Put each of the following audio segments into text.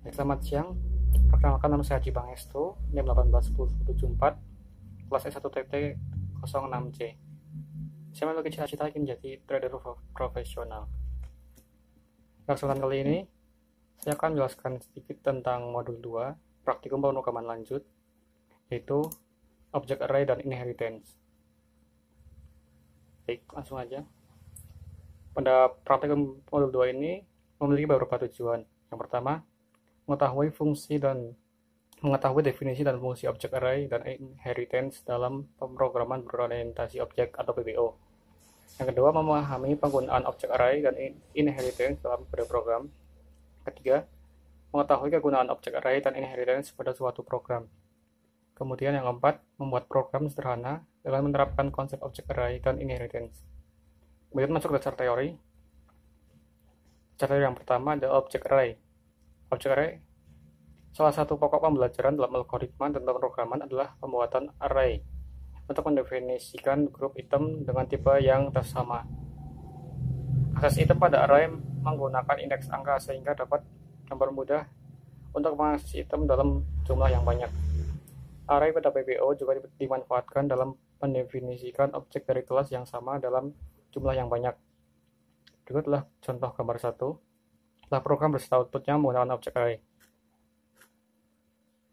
Selamat siang, perkenalkan nama saya Haji Pangestu, NIM 181074, kelas S1TT 06C. Saya memiliki cita-cita ingin menjadi trader profesional. Pada kesempatan kali ini, saya akan menjelaskan sedikit tentang modul 2, praktikum pemrograman lanjut, yaitu Object Array dan Inheritance. Baik, langsung aja. Pada praktikum modul 2 ini memiliki beberapa tujuan. Yang pertama, mengetahui definisi dan fungsi object array dan inheritance dalam pemrograman berorientasi objek atau PBO. Yang kedua, memahami penggunaan object array dan inheritance dalam kode program. Ketiga, mengetahui kegunaan object array dan inheritance pada suatu program. Kemudian yang keempat, membuat program sederhana dengan menerapkan konsep object array dan inheritance. Kemudian masuk ke dasar teori. Dasar teori yang pertama adalah object array. Object array, salah satu pokok pembelajaran dalam algoritma dan pemrograman adalah pembuatan array untuk mendefinisikan grup item dengan tipe yang sama. Akses item pada array menggunakan indeks angka sehingga dapat mempermudah untuk mengakses item dalam jumlah yang banyak. Array pada PBO juga dimanfaatkan dalam mendefinisikan objek dari kelas yang sama dalam jumlah yang banyak. Berikutlah contoh gambar 1. Setelah program berserta outputnya menggunakan objek array.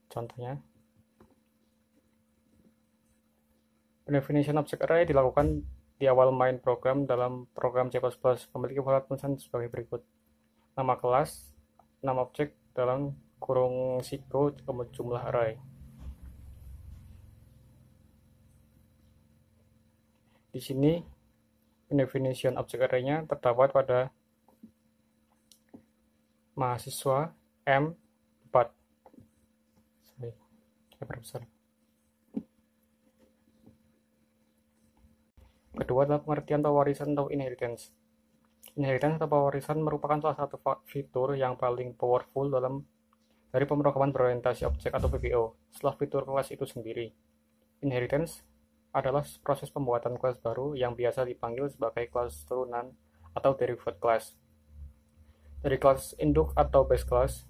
Contohnya, definition object array dilakukan di awal main program dalam program C++, memiliki format tulisan sebagai berikut. Nama kelas, nama objek dalam kurung siku, jumlah array. Di sini, definition object array-nya terdapat pada mahasiswa M4. Kedua adalah pengertian pewarisan atau inheritance. Inheritance atau pewarisan merupakan salah satu fitur yang paling powerful dari pemrograman berorientasi objek atau PBO setelah fitur kelas itu sendiri. Inheritance adalah proses pembuatan kelas baru yang biasa dipanggil sebagai kelas turunan atau derived class. Dari kelas induk atau base class,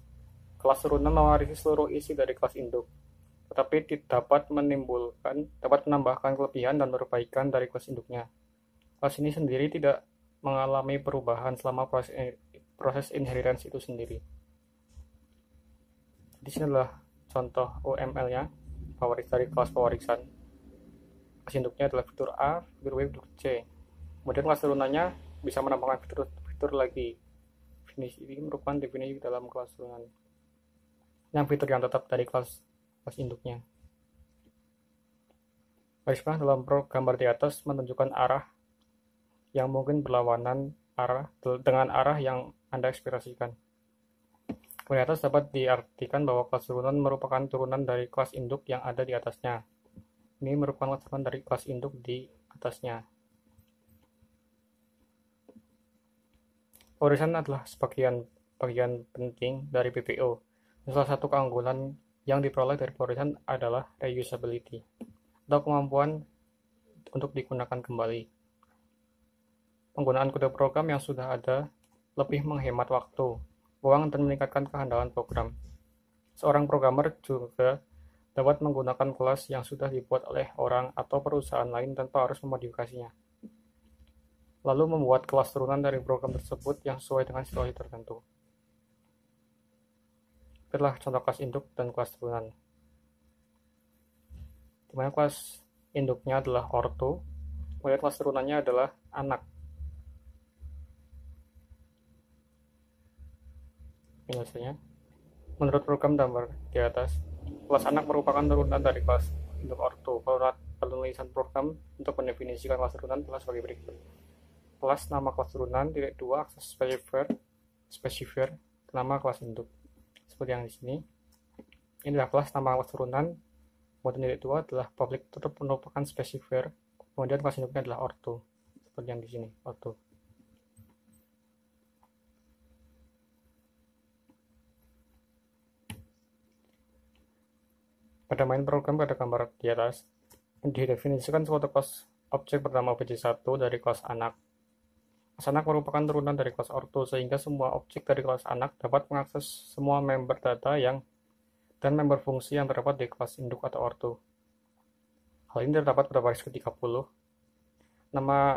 kelas turunan mewarisi seluruh isi dari kelas induk, tetapi dapat menambahkan kelebihan dan perbaikan dari kelas induknya. Kelas ini sendiri tidak mengalami perubahan selama proses inheritance itu sendiri. Di sini adalah contoh UML-nya, dari kelas pewarisan. Kelas induknya adalah fitur A, fitur B, fitur C. Kemudian kelas turunannya bisa menambahkan fitur lagi. Ini merupakan definisi dalam kelas turunan. Yang fitur yang tetap dari kelas induknya. Garis merah dalam gambar di atas menunjukkan arah yang mungkin berlawanan dengan arah yang Anda ekspektasikan. Di atas dapat diartikan bahwa kelas turunan merupakan turunan dari kelas induk yang ada di atasnya. Ini merupakan kelas turunan dari kelas induk di atasnya. Pewarisan adalah bagian penting dari PBO. Salah satu keunggulan yang diperoleh dari pewarisan adalah reusability, atau kemampuan untuk digunakan kembali. Penggunaan kode program yang sudah ada lebih menghemat waktu, uang, dan meningkatkan kehandalan program. Seorang programmer juga dapat menggunakan kelas yang sudah dibuat oleh orang atau perusahaan lain tanpa harus memodifikasinya, lalu membuat kelas turunan dari program tersebut yang sesuai dengan situasi tertentu. Itulah contoh kelas induk dan kelas turunan. Di mana kelas induknya adalah orto, kemudian kelas turunannya adalah anak. Biasanya, menurut program gambar di atas, kelas anak merupakan turunan dari kelas induk orto. Format penulisan program untuk mendefinisikan kelas turunan adalah sebagai berikut. Kelas nama kelas turunan, -2 akses specifier nama kelas induk. Seperti yang di sini. Ini adalah kelas nama kelas turunan, kemudian -2 adalah public tutup merupakan specifier, kemudian kelas induknya adalah orto. Seperti yang di sini, orto. Pada main program pada gambar di atas, didefinisikan suatu kelas objek bernama obj1 dari kelas anak. Kelas anak merupakan turunan dari kelas orto, sehingga semua objek dari kelas anak dapat mengakses semua member data dan member fungsi yang terdapat di kelas induk atau orto. Hal ini terdapat pada baris ke-30,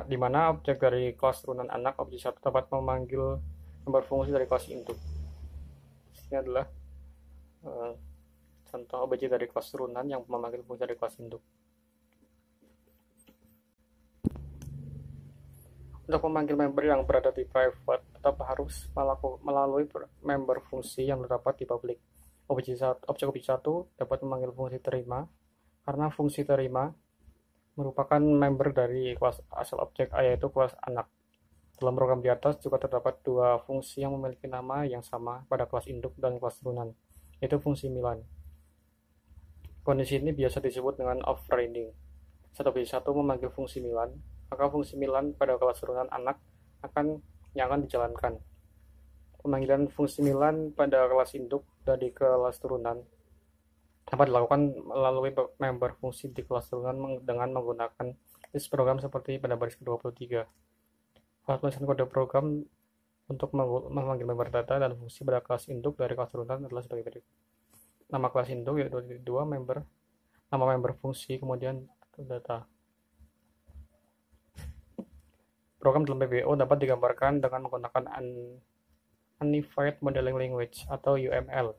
di mana objek dari kelas turunan anak, objek 1 dapat memanggil member fungsi dari kelas induk. Ini adalah contoh objek dari kelas turunan yang memanggil fungsi dari kelas induk. Untuk memanggil member yang berada di private, tetap harus melalui member fungsi yang terdapat di public. Objek 1 dapat memanggil fungsi terima, karena fungsi terima merupakan member dari kelas asal objek A, yaitu kelas anak. Dalam program di atas juga terdapat dua fungsi yang memiliki nama yang sama pada kelas induk dan kelas turunan, yaitu fungsi Milan. Kondisi ini biasa disebut dengan overriding. Saat objek 1 memanggil fungsi Milan, maka fungsi Milan pada kelas turunan anak yang akan dijalankan. Pemanggilan fungsi Milan pada kelas induk dari kelas turunan dapat dilakukan melalui member fungsi di kelas turunan dengan menggunakan list program seperti pada baris ke-23. Alat tulisan kode program untuk memanggil member data dan fungsi pada kelas induk dari kelas turunan adalah sebagai berikut. Nama kelas induk yaitu nama member fungsi, kemudian data. Program dalam PBO dapat digambarkan dengan menggunakan Unified Modeling Language atau UML.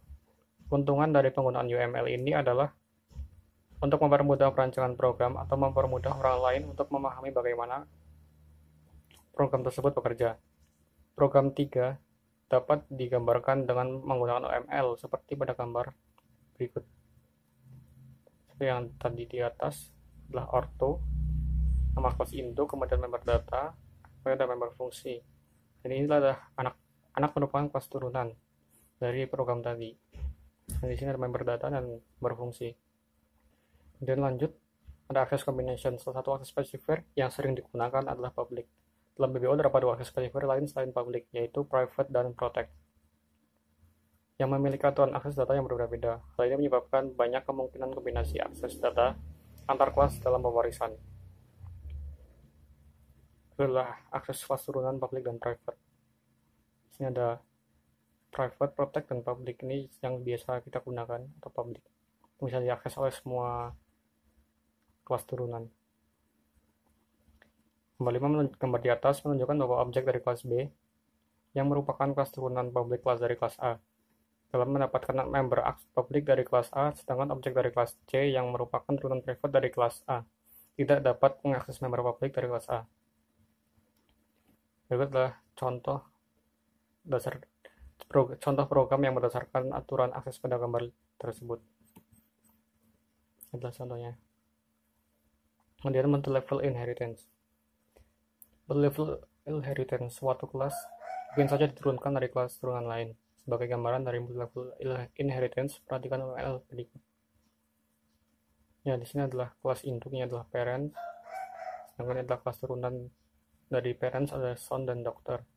Keuntungan dari penggunaan UML ini adalah untuk mempermudah perancangan program atau mempermudah orang lain untuk memahami bagaimana program tersebut bekerja. Program 3 dapat digambarkan dengan menggunakan UML seperti pada gambar berikut. Seperti yang tadi di atas adalah orto, nama kelas induk, kemudian member data, kemudian ada member fungsi. Dan inilah adalah anak merupakan kelas turunan dari program tadi. Dan di sini ada member data dan member fungsi. Kemudian lanjut, ada access combination. Salah satu access specifier yang sering digunakan adalah public. Dalam PBO terdapat dua access specifier lain selain public, yaitu private dan protect, yang memiliki aturan akses data yang berbeda-beda. Hal ini menyebabkan banyak kemungkinan kombinasi akses data antar kelas dalam pewarisan. Itu adalah akses kelas turunan public dan private. Di sini ada private, protect, dan public. Ini yang biasa kita gunakan, atau public. Bisa diakses oleh semua kelas turunan. Kembali gambar di atas menunjukkan bahwa objek dari kelas B yang merupakan kelas turunan public kelas dari kelas A dalam mendapatkan member public dari kelas A, sedangkan objek dari kelas C yang merupakan turunan private dari kelas A tidak dapat mengakses member public dari kelas A. Berikut adalah contoh program yang berdasarkan aturan akses pada gambar tersebut. Adalah contohnya. Kemudian multi-level inheritance. Multi-level inheritance, suatu kelas mungkin saja diturunkan dari kelas turunan lain. Sebagai gambaran dari multi-level inheritance, perhatikan UML berikut. Ya, di sini adalah kelas induknya adalah parent, sedangkan adalah kelas turunan dari parents adalah son dan doctor.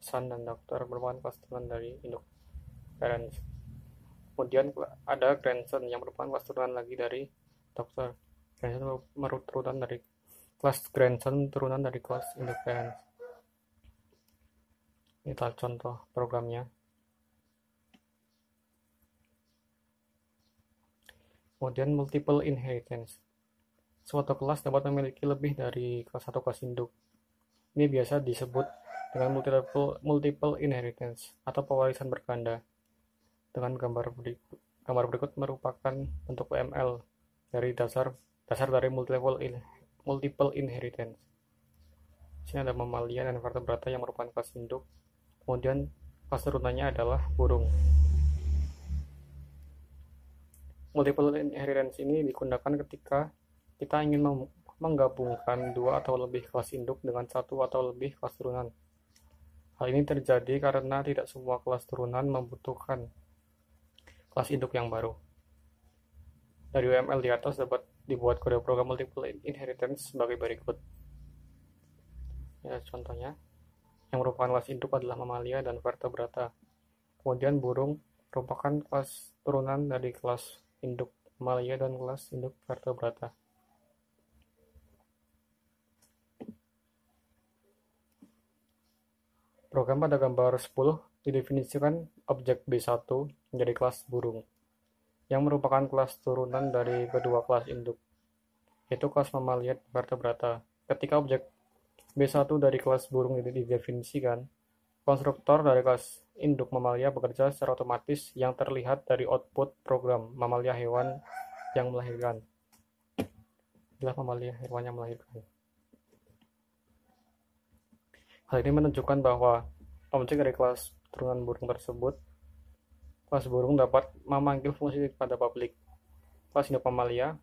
Son dan doctor merupakan kelas turunan dari induk parents. Kemudian ada grandson yang merupakan kelas turunan lagi dari doctor. Grandson turunan dari kelas grandson turunan dari kelas induk parents. Ini adalah contoh programnya. Kemudian multiple inheritance. Suatu kelas dapat memiliki lebih dari kelas satu kelas induk. Ini biasa disebut dengan multiple inheritance atau pewarisan berganda. Dengan gambar berikut merupakan bentuk UML dari dasar dari multiple inheritance. Di sini ada mamalia dan vertebrata yang merupakan kelas induk. Kemudian kelas turunannya adalah burung. Multiple inheritance ini digunakan ketika kita ingin menggabungkan dua atau lebih kelas induk dengan satu atau lebih kelas turunan. Hal ini terjadi karena tidak semua kelas turunan membutuhkan kelas induk yang baru. Dari UML di atas dapat dibuat kode program multiple inheritance sebagai berikut. Ya, contohnya, yang merupakan kelas induk adalah mamalia dan vertebrata. Kemudian burung merupakan kelas turunan dari kelas induk mamalia dan kelas induk vertebrata. program pada gambar 10 didefinisikan objek B1 menjadi kelas burung, yang merupakan kelas turunan dari kedua kelas induk, yaitu kelas mamalia dan vertebrata. Ketika objek B1 dari kelas burung ini didefinisikan, konstruktor dari kelas induk mamalia bekerja secara otomatis yang terlihat dari output program mamalia hewan yang melahirkan. Inilah mamalia hewan yang melahirkan. Hal ini menunjukkan bahwa objek dari kelas turunan burung tersebut, kelas burung dapat memanggil fungsi pada publik. Kelas induk mamalia,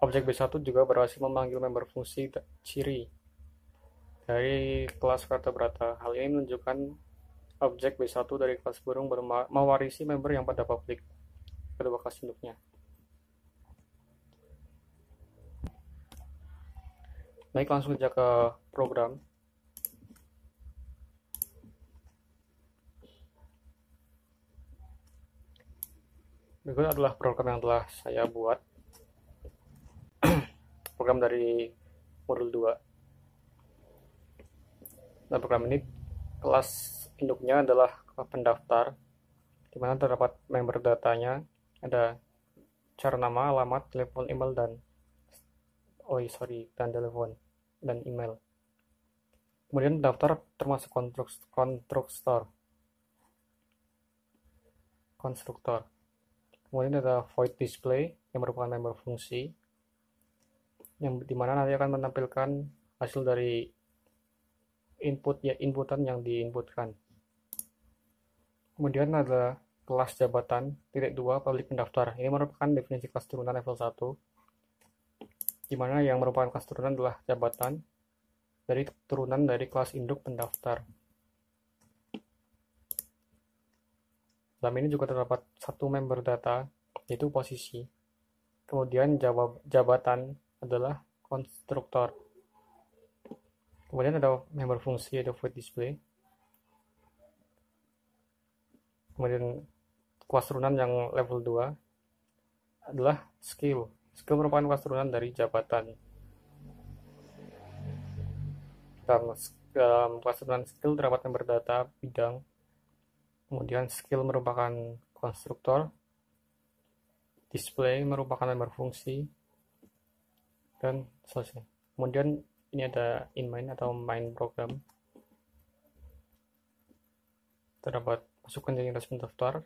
objek B1 juga berhasil memanggil member fungsi ciri dari kelas vertebrata. Hal ini menunjukkan objek B1 dari kelas burung mewarisi member yang pada publik kedua kelas induknya. Baik, langsung saja ke program. Berikut adalah program yang telah saya buat. Program dari modul 2. Nah, program ini kelas induknya adalah pendaftar, di mana terdapat member datanya, ada cara nama, alamat, telepon, email, dan telepon dan email. Kemudian daftar termasuk konstruktor. Kemudian ada void display yang merupakan member fungsi, yang dimana nanti akan menampilkan hasil dari inputan yang diinputkan. Kemudian ada kelas jabatan, -2 publik pendaftar. Ini merupakan definisi kelas turunan level 1, di mana yang merupakan kelas turunan adalah jabatan dari turunan dari kelas induk pendaftar. Dalam ini juga terdapat satu member data, yaitu posisi. Kemudian jabatan adalah konstruktor. Kemudian ada member fungsi, yaitu void display. Kemudian kelas turunan yang level 2 adalah skill. Skill merupakan kelas turunan dari jabatan. Dalam kelas turunan skill terdapat member data bidang. Kemudian skill merupakan konstruktor. Display merupakan member fungsi. Dan selesai. Kemudian ini ada inMain atau main program. Terdapat masukkan identitas pendaftar.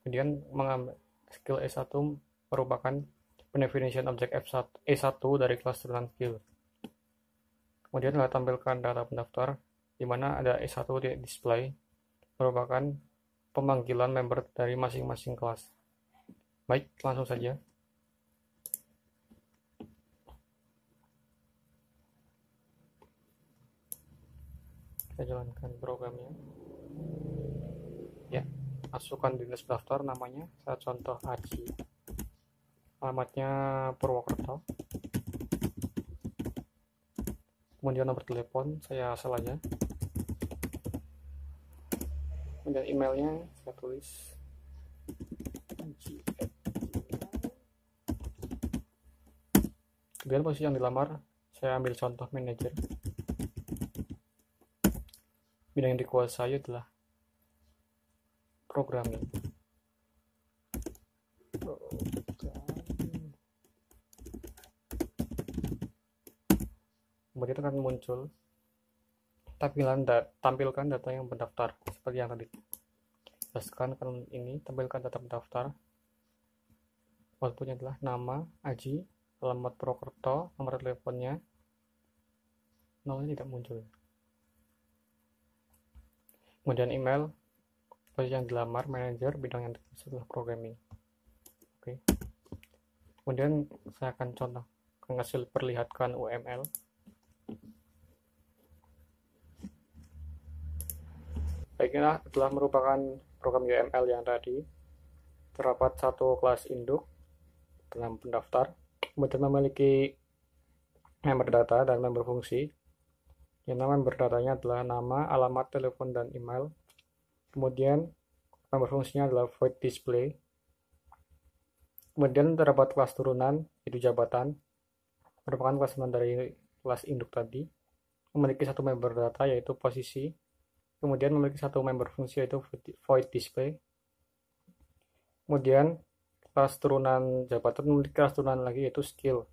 Kemudian mengambil skill E1 merupakan definition objek E1 dari kelas turunan skill. Kemudian kita tampilkan data pendaftar, di mana ada E1 di display, merupakan pemanggilan member dari masing-masing kelas. Baik, langsung saja. Kita jalankan programnya. Ya, masukkan di list daftar namanya, saya contoh Aji. Alamatnya Purwokerto. Kemudian nomor telepon saya asal aja. Kemudian emailnya saya tulis Aji. Kemudian posisi yang dilamar saya ambil contoh manajer. Bidang yang dikuasai adalah programming. Kemudian akan muncul tampilkan data yang pendaftar seperti yang tadi. Jelaskan kan ini, tampilkan data pendaftar. Outputnya adalah nama Aji, alamat Purwokerto, nomor teleponnya. Nolnya tidak muncul. Kemudian email, posisi yang dilamar, manajer, bidang yang dimaksud adalah programming. Oke. Kemudian saya akan contoh hasil perlihatkan UML. Baiklah, telah merupakan program UML yang tadi. Terdapat satu kelas induk dalam pendaftar, kemudian memiliki member data dan member fungsi. Yang nama member datanya adalah nama, alamat, telepon, dan email. Kemudian member fungsinya adalah void display. Kemudian terdapat kelas turunan, yaitu jabatan, merupakan kelas turunan dari kelas induk tadi. memiliki satu member data yaitu posisi, kemudian memiliki satu member fungsi yaitu void display, kemudian kelas turunan jabatan memiliki kelas turunan lagi yaitu skill,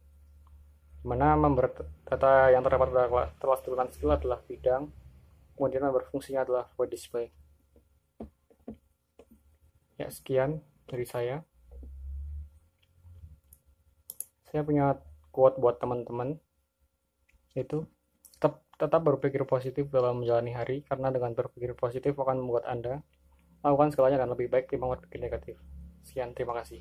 di mana member data yang terdapat pada kelas turunan skill adalah bidang, kemudian member fungsinya adalah void display. Ya, sekian dari saya. Saya punya quote buat teman-teman, yaitu tetap berpikir positif dalam menjalani hari, karena dengan berpikir positif akan membuat Anda melakukan segalanya dan lebih baik ketimbang berpikir negatif. Sekian, terima kasih.